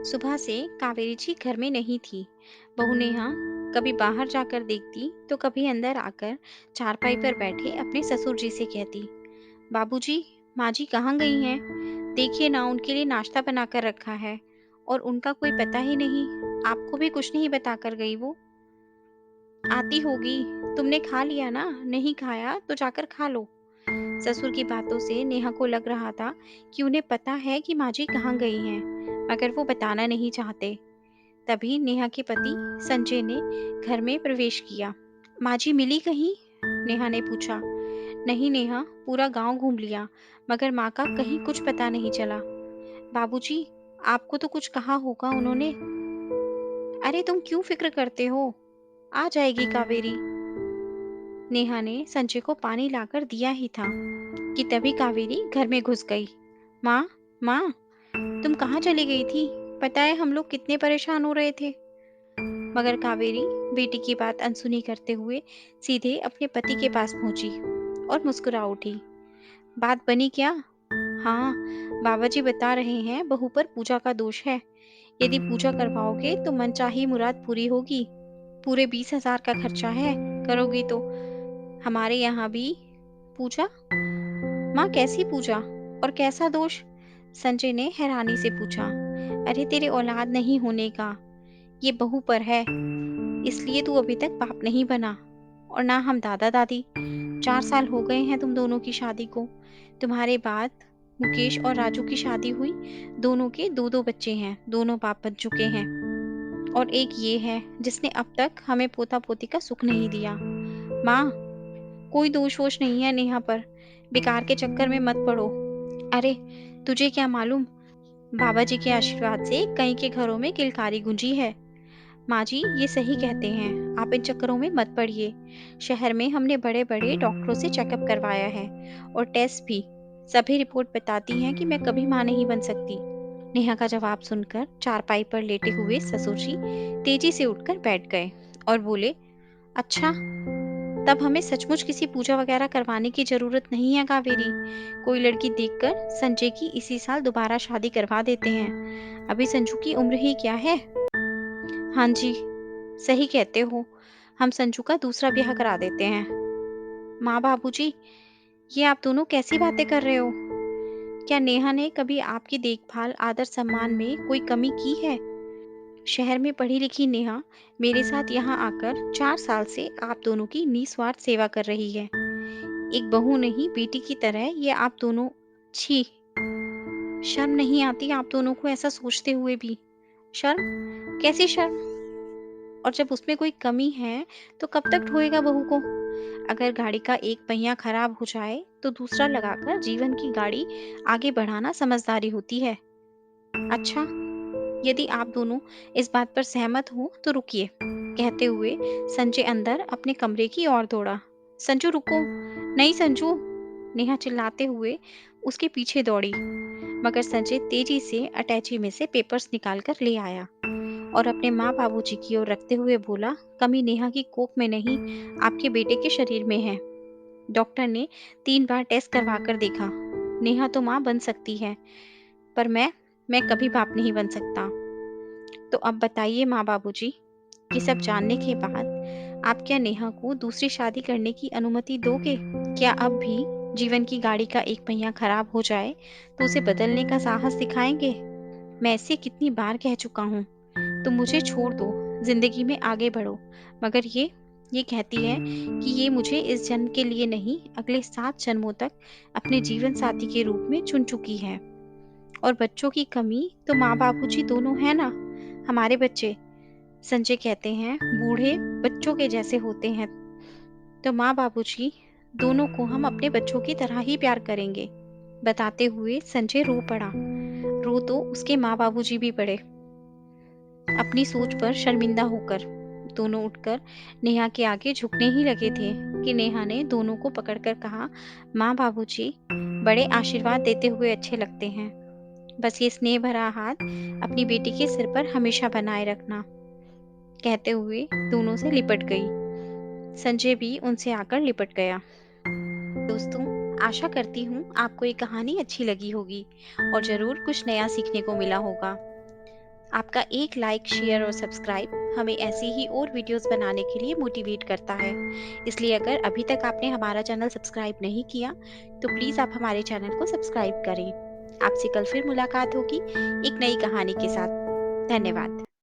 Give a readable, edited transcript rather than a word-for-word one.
सुबह से कावेरी जी घर में नहीं थी। बहू नेहा कभी बाहर जाकर देखती तो कभी अंदर आकर चारपाई पर बैठे अपने ससुर जी से कहती, बाबूजी, माँ जी कहाँ गई हैं? देखिए ना, उनके लिए नाश्ता बना कर रखा है और उनका कोई पता ही नहीं। आपको भी कुछ नहीं बताकर गई वो। आती होगी। तुमने खा लिया ना? नहीं खाया तो जाकर खा लो। ससुर की बातों से नेहा को लग रहा था कि उन्हें पता है कि माँ जी कहाँ गई हैं, मगर वो बताना नहीं चाहते। तभी नेहा के पति संजय ने घर में प्रवेश किया। माँ जी मिली कहीं? नेहा ने पूछा। नहीं नेहा, पूरा गांव घूम लिया, मगर माँ का कहीं कुछ पता नहीं चला। बाबूजी, आपको तो कुछ कहा होगा उन्होंने। अरे तुम क्यों फिक्र करते हो? आ जाएगी कावेरी। नेहा ने संजय को पानी लाकर दिया ही था कि तभी कावेरी घर में घुस गई। माँ, माँ, तुम कहाँ चली गई थी? पता है हम लोग कितने परेशान हो रहे थे। मगर कावेरी बेटी की बात अनसुनी करते हुए सीधे अपने पति के पास पहुंची और मुस्कुरा उठी। बात बनी क्या? हाँ, बाबा जी बता रहे हैं बहू पर पूजा का दोष है। यदि पूजा करवाओगे तो मनचाही मुराद पूरी होगी। पूरे 20,000 का खर्चा है, करोगी तो। हमारे यहाँ भी पूजा? माँ कैसी पूजा और कैसा दोष? संजय ने हैरानी से पूछा। अरे तेरे औलाद नहीं होने का, ये बहू पर है, इसलिए तू अभी तक बाप नहीं बना। और ना हम दादा दादी। 4 साल हो गए हैं तुम दोनों की शादी को। तुम्हारे बाद मुकेश और राजू की शादी हुई। दोनों के दो दो बच्चे हैं, दोनों बाप बन चुके हैं। और एक ये है जिसने अब तक हमें पोता पोती का सुख नहीं दिया। माँ, कोई दोष वोश नहीं है नेहा पर। बेकार के चक्कर में मत पड़ो। अरे तुझे क्या मालूम, बाबा जी के आशीर्वाद से कई के घरों में किलकारी गुंजी है। माँ जी ये सही कहते हैं, आप इन चक्करों में मत पड़िए। शहर में हमने बड़े बड़े डॉक्टरों से चेकअप करवाया है और टेस्ट भी। सभी रिपोर्ट बताती हैं कि मैं कभी माँ नहीं बन सकती। नेहा का जवाब सुनकर चारपाई पर लेटे हुए ससुर जी तेजी से उठकर बैठ गए और बोले, अच्छा, तब हमें सचमुच किसी पूजा वगैरह करवाने की जरूरत नहीं है कावेरी। कोई लड़की देखकर संजय की इसी साल दोबारा शादी करवा देते हैं। अभी संजू की उम्र ही क्या है। हाँ जी, सही कहते हो। हम संजू का दूसरा ब्याह करा देते हैं। माँ बाबूजी, ये आप दोनों कैसी बातें कर रहे हो? क्या नेहा ने कभी आपकी देखभाल आदर सम्मान में कोई कमी की है? शहर में पढ़ी लिखी नेहा मेरे साथ यहाँ आकर 4 साल से आप दोनों की निस्वार्थ सेवा कर रही है। एक बहू नहीं बेटी की तरह ये आप दोनों। छी, शर्म नहीं आती आप दोनों को ऐसा सोचते हुए भी? शर्म? कैसी शर्म? और जब उसमें कोई कमी है तो कब तक ढोएगा बहू को? अगर गाड़ी का एक पहिया खराब हो जाए तो दूसरा लगाकर जीवन की गाड़ी आगे बढ़ाना समझदारी होती है। अच्छा, यदि आप दोनों इस बात पर सहमत हो तो रुकिए। कहते हुए संजय अंदर अपने कमरे की ओर दौड़ा। संजू रुको। नहीं संजू, नेहा चिल्लाते हुए उसके पीछे दौड़ी। मगर संजय तेजी से अटैची में से पेपर्स निकालकर ले आया और अपने माँ बाबूजी की ओर रखते हुए बोला, कमी नेहा की कोख में नहीं, आपके बेटे के शरीर में है। डॉक्टर ने 3 बार टेस्ट करवा कर देखा। नेहा तो माँ बन सकती है, पर मैं कभी बाप नहीं बन सकता। तो अब बताइए माँ बाबूजी, ये सब जानने के बाद आप क्या नेहा को दूसरी शादी करने की अनुमति दोगे? क्या अब भी जीवन की गाड़ी का एक पहिया खराब हो जाए तो उसे बदलने का साहस दिखाएंगे? मैं इसे कितनी बार कह चुका हूँ, तुम मुझे छोड़ दो, जिंदगी में आगे बढ़ो। मगर ये कहती है कि ये मुझे इस जन्म के लिए नहीं, अगले 7 जन्मों तक अपने जीवन साथी के रूप में चुन चुकी है। और बच्चों की कमी तो माँ बाबूजी दोनों है ना। हमारे बच्चे, संजय कहते हैं, बूढ़े बच्चों के जैसे होते हैं। तो माँ बाबूजी दोनों को हम अपने बच्चों की तरह ही प्यार करेंगे। बताते हुए संजय रो पड़ा। रो तो उसके माँ बाबूजी भी पड़े, अपनी सोच पर शर्मिंदा होकर। दोनों उठकर नेहा के आगे झुकने ही लगे थे कि नेहा ने दोनों को पकड़कर कहा, माँ बाबूजी बड़े आशीर्वाद देते हुए अच्छे लगते हैं। बस ये स्नेह भरा हाथ अपनी बेटी के सिर पर हमेशा बनाए रखना। कहते हुए दोनों से लिपट गई। संजय भी उनसे आकर लिपट गया। दोस्तों, आशा करती हूँ आपको ये कहानी अच्छी लगी होगी और जरूर कुछ नया सीखने को मिला होगा। आपका एक लाइक, शेयर और सब्सक्राइब हमें ऐसी ही और वीडियोस बनाने के लिए मोटिवेट करता है। इसलिए अगर अभी तक आपने हमारा चैनल सब्सक्राइब नहीं किया, तो प्लीज़ आप हमारे चैनल को सब्सक्राइब करें। आपसे कल फिर मुलाकात होगी एक नई कहानी के साथ। धन्यवाद।